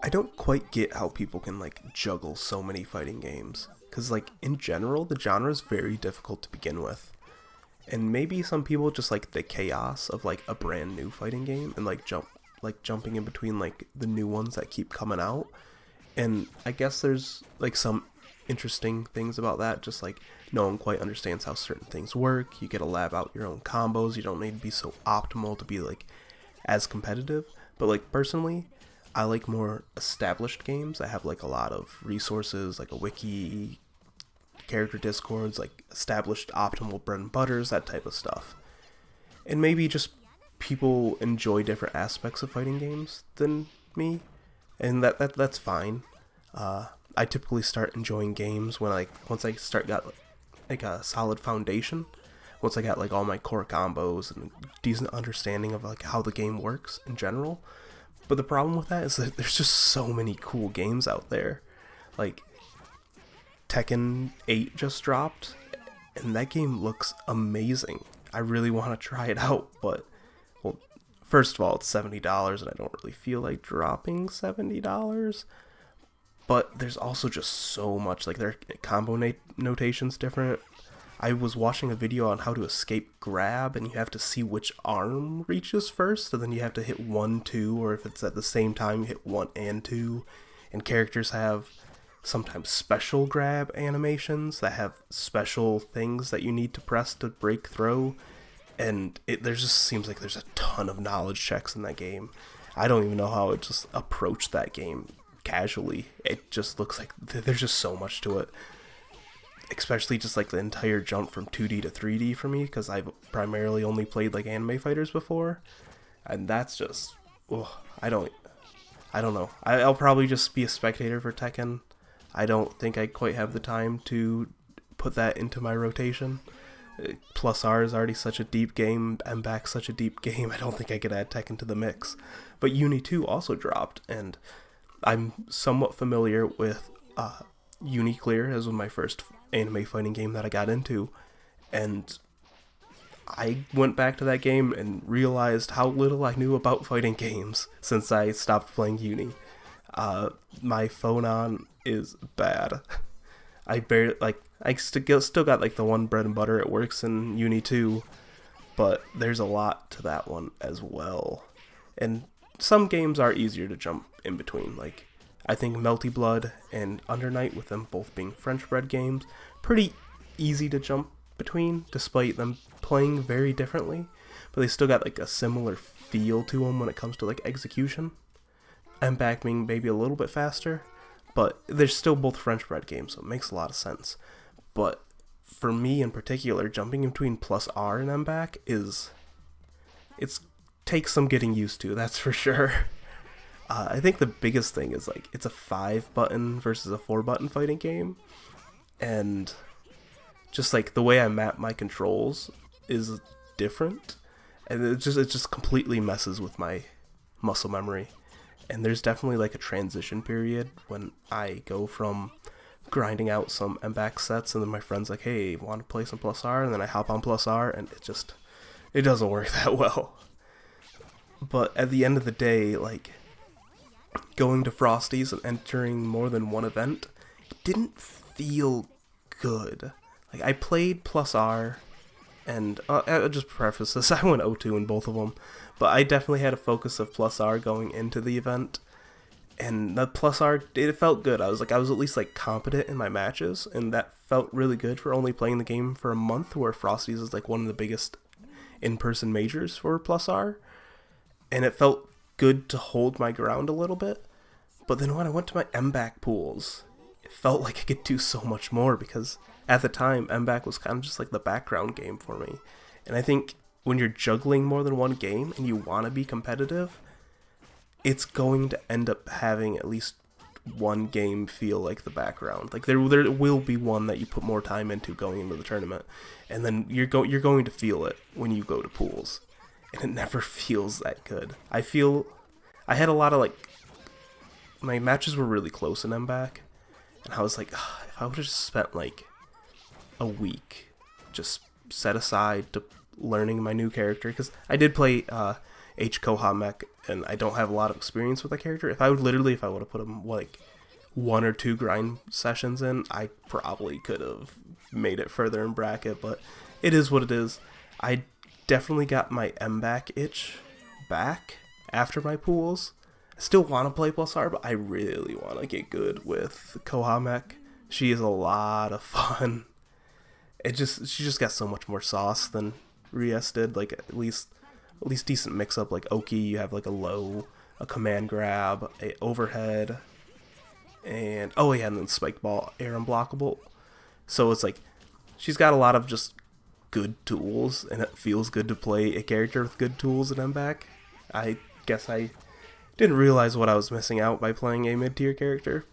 I don't quite get how people can like juggle so many fighting games. Cause like in general, the genre is very difficult to begin with. And maybe some people just like the chaos of like a brand new fighting game and like jumping in between like the new ones that keep coming out. And I guess there's like some interesting things about that, just like no one quite understands how certain things work. You get to lab out your own combos. You don't need to be so optimal to be like as competitive. But like personally, I like more established games that have like a lot of resources, like a wiki, character discords, like established optimal bread and butters, that type of stuff. And maybe just people enjoy different aspects of fighting games than me, and that's fine. I typically start enjoying games when like once I start got like a solid foundation. Once I got like all my core combos and decent understanding of like how the game works in general. But the problem with that is that there's just so many cool games out there. Like Tekken 8 just dropped, and that game looks amazing. I really want to try it out, but well, first of all, it's $70, and I don't really feel like dropping $70. But there's also just so much, like their combo notation's different. I was watching a video on how to escape grab, and you have to see which arm reaches first, and then you have to hit 1, 2, or if it's at the same time, you hit 1 and 2. And characters have sometimes special grab animations that have special things that you need to press to break through. And there just seems like there's a ton of knowledge checks in that game. I don't even know how I just approach that game casually. It just looks like there's just so much to it. Especially just like the entire jump from 2D to 3D for me, because I've primarily only played like anime fighters before, and that's just, I don't know. I'll probably just be a spectator for Tekken. I don't think I quite have the time to put that into my rotation. Plus R is already such a deep game, and back such a deep game. I don't think I could add Tekken to the mix. But Uni 2 also dropped, and I'm somewhat familiar with Uniclear as my first anime fighting game that I got into, and I went back to that game and realized how little I knew about fighting games since I stopped playing Uni. My phone on is bad. I barely I still got like the one bread and butter. It works in Uni 2, but there's a lot to that one as well. And some games are easier to jump in between. Like I think Melty Blood and Under Night, with them both being French bread games, pretty easy to jump between, despite them playing very differently. But they still got like a similar feel to them when it comes to like execution. And back being maybe a little bit faster, but they're still both French bread games, so it makes a lot of sense. But for me in particular, jumping in between plus R and M back takes some getting used to, that's for sure. I think the biggest thing is like it's a 5-button versus a 4-button fighting game, and just like the way I map my controls is different, and it just completely messes with my muscle memory. And there's definitely like a transition period when I go from grinding out some MBAX sets, and then my friend's like, hey, want to play some plus R? And then I hop on plus R, and it doesn't work that well. But at the end of the day, like, going to Frosty's and entering more than one event, it didn't feel good. Like, I played plus R, and I'll just preface this, I went 0-2 in both of them, but I definitely had a focus of plus R going into the event, and the plus R, it felt good. I was at least like competent in my matches, and that felt really good for only playing the game for a month, where Frosty's is like one of the biggest in-person majors for plus R, and it felt good to hold my ground a little bit. But then when I went to my MBAC pools, it felt like I could do so much more, because at the time, MBAC was kind of just like the background game for me. And I think when you're juggling more than one game and you want to be competitive, it's going to end up having at least one game feel like the background. Like there will be one that you put more time into going into the tournament, and then you're going to feel it when you go to pools, and it never feels that good. I had a lot of like, my matches were really close in MBAC, and I was like, if I would have just spent like a week just set aside to learning my new character, because I did play H Kohamek, and I don't have a lot of experience with the character. If I would have put him like 1 or 2 grind sessions in, I probably could have made it further in bracket, but it is what it is. I definitely got my M-back itch back after my pools. I still want to play Plus R, but I really want to get good with Kohamek. She is a lot of fun. She just got so much more sauce than Rias did. Like at least decent mix up. Like Oki, you have like a low, a command grab, a overhead, and and then spike ball, air unblockable. So it's like she's got a lot of just good tools, and it feels good to play a character with good tools in M-back. I guess I didn't realize what I was missing out by playing a mid-tier character.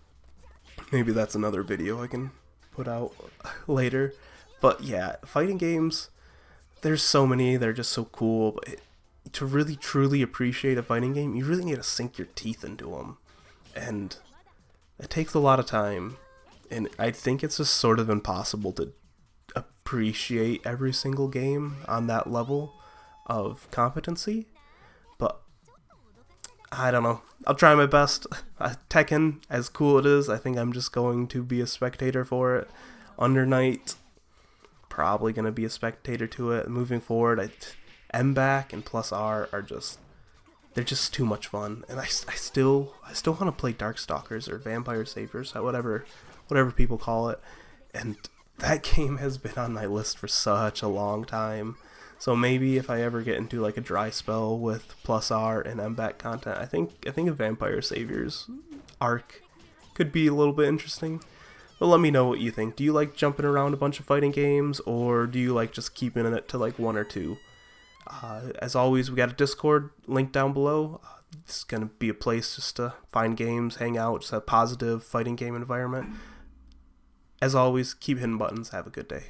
Maybe that's another video I can put out later. But yeah, fighting games, there's so many, they're just so cool. But to really truly appreciate a fighting game, you really need to sink your teeth into them. And it takes a lot of time. And I think it's just sort of impossible to appreciate every single game on that level of competency. But I don't know. I'll try my best. Tekken, as cool it is, I think I'm just going to be a spectator for it. Under Night, probably going to be a spectator to it. Moving forward, M-back and Plus R are just, they're just too much fun. And I still want to play Darkstalkers or Vampire Saviors, whatever people call it. And that game has been on my list for such a long time. So maybe if I ever get into like a dry spell with Plus R and M-back content, I think a Vampire Saviors arc could be a little bit interesting. But let me know what you think. Do you like jumping around a bunch of fighting games, or do you like just keeping it to like 1 or 2? As always, we got a Discord link down below. It's going to be a place just to find games, hang out, just a positive fighting game environment. As always, keep hitting buttons. Have a good day.